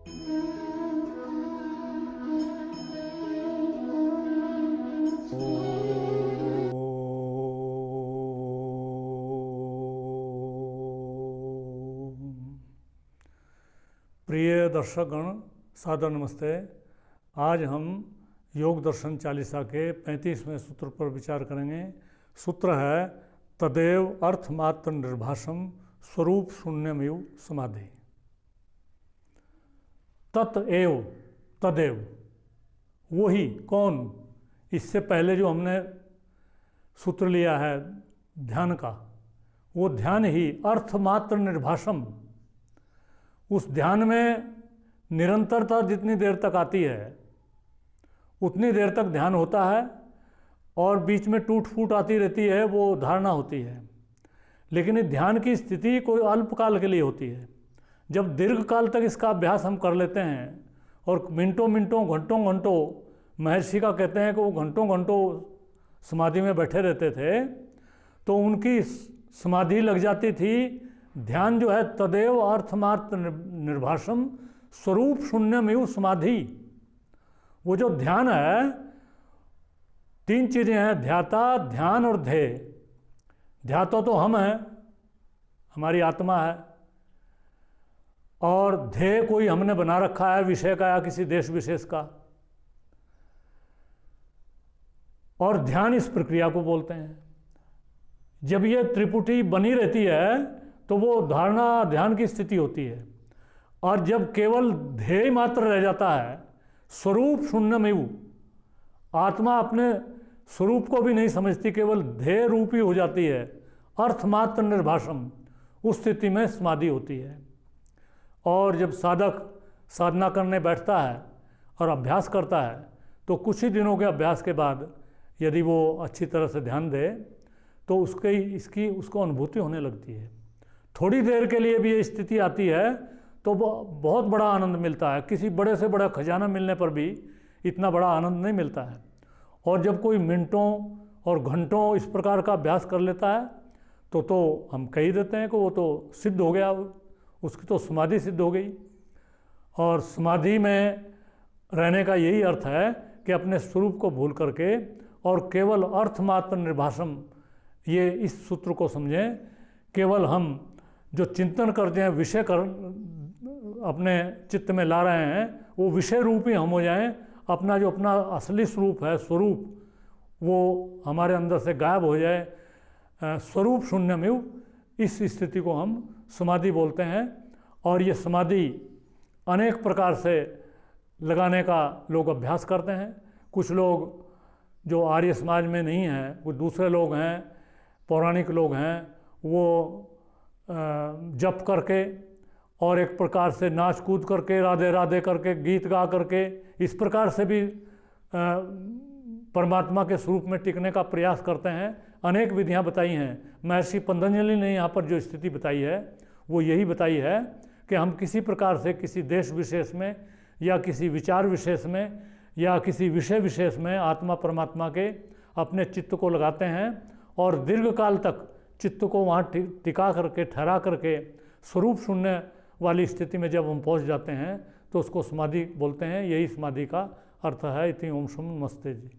प्रिय दर्शकगण, सादर नमस्ते। आज हम योग दर्शन चालीसा के 35वें सूत्र पर विचार करेंगे। सूत्र है तदेव अर्थमात्र निर्भाषम स्वरूप शून्यमेव समाधि। तत्एव, तदेव, वही, कौन? इससे पहले जो हमने सूत्र लिया है ध्यान का, वो ध्यान ही अर्थमात्र निर्भाषम। उस ध्यान में निरंतरता जितनी देर तक आती है उतनी देर तक ध्यान होता है, और बीच में टूट फूट आती रहती है, वो धारणा होती है। लेकिन इस ध्यान की स्थिति कोई अल्पकाल के लिए होती है। जब दीर्घ काल तक इसका अभ्यास हम कर लेते हैं और मिनटों मिनटों घंटों घंटों, महर्षि का कहते हैं कि वो घंटों घंटों समाधि में बैठे रहते थे, तो उनकी समाधि लग जाती थी। ध्यान जो है तदेव अर्थमात्र निर्भाषम स्वरूप शून्यमेव समाधि। वो जो ध्यान है, तीन चीज़ें हैं, ध्याता, ध्यान और ध्येय। ध्याता तो हम हैं, हमारी आत्मा है, और ध्येय कोई हमने बना रखा है विषय का या किसी देश विशेष का। और ध्यान इस प्रक्रिया को बोलते हैं। जब ये त्रिपुटी बनी रहती है तो वो धारणा ध्यान की स्थिति होती है। और जब केवल ध्येय मात्र रह जाता है, स्वरूप शून्यमेव, आत्मा अपने स्वरूप को भी नहीं समझती, केवल ध्येय रूपी हो जाती है, अर्थमात्र निर्भाषम, उस स्थिति में समाधि होती है। और जब साधक साधना करने बैठता है और अभ्यास करता है, तो कुछ ही दिनों के अभ्यास के बाद यदि वो अच्छी तरह से ध्यान दे तो उसको अनुभूति होने लगती है। थोड़ी देर के लिए भी ये स्थिति आती है तो बहुत बड़ा आनंद मिलता है। किसी बड़े से बड़ा खजाना मिलने पर भी इतना बड़ा आनंद नहीं मिलता है। और जब कोई मिनटों और घंटों इस प्रकार का अभ्यास कर लेता है तो हम कह ही देते हैं कि वो तो सिद्ध हो गया, उसकी तो समाधि सिद्ध हो गई। और समाधि में रहने का यही अर्थ है कि अपने स्वरूप को भूल करके और केवल अर्थमात्र निर्भाषम, ये इस सूत्र को समझें। केवल हम जो चिंतन करते हैं, विषय अपने चित्त में ला रहे हैं, वो विषय रूप ही हम हो जाएं। अपना जो अपना असली स्वरूप है, स्वरूप, वो हमारे अंदर से गायब हो जाए। स्वरूप शून्यमेव, इस स्थिति को हम समाधि बोलते हैं। और ये समाधि अनेक प्रकार से लगाने का लोग अभ्यास करते हैं। कुछ लोग जो आर्य समाज में नहीं हैं, कुछ दूसरे लोग हैं, पौराणिक लोग हैं, वो जप करके और एक प्रकार से नाच कूद करके, राधे राधे करके, गीत गा करके, इस प्रकार से भी परमात्मा के स्वरूप में टिकने का प्रयास करते हैं। अनेक विधियां बताई हैं। महर्षि पतंजलि ने यहाँ पर जो स्थिति बताई है वो यही बताई है कि हम किसी प्रकार से किसी देश विशेष में या किसी विचार विशेष में या किसी विषय विशेष में आत्मा परमात्मा के अपने चित्त को लगाते हैं, और दीर्घ काल तक चित्त को वहाँ टिका करके, ठहरा करके स्वरूप शून्य वाली स्थिति में जब हम पहुँच जाते हैं तो उसको समाधि बोलते हैं। यही समाधि का अर्थ है। इति ओम शम नमस्ते जी।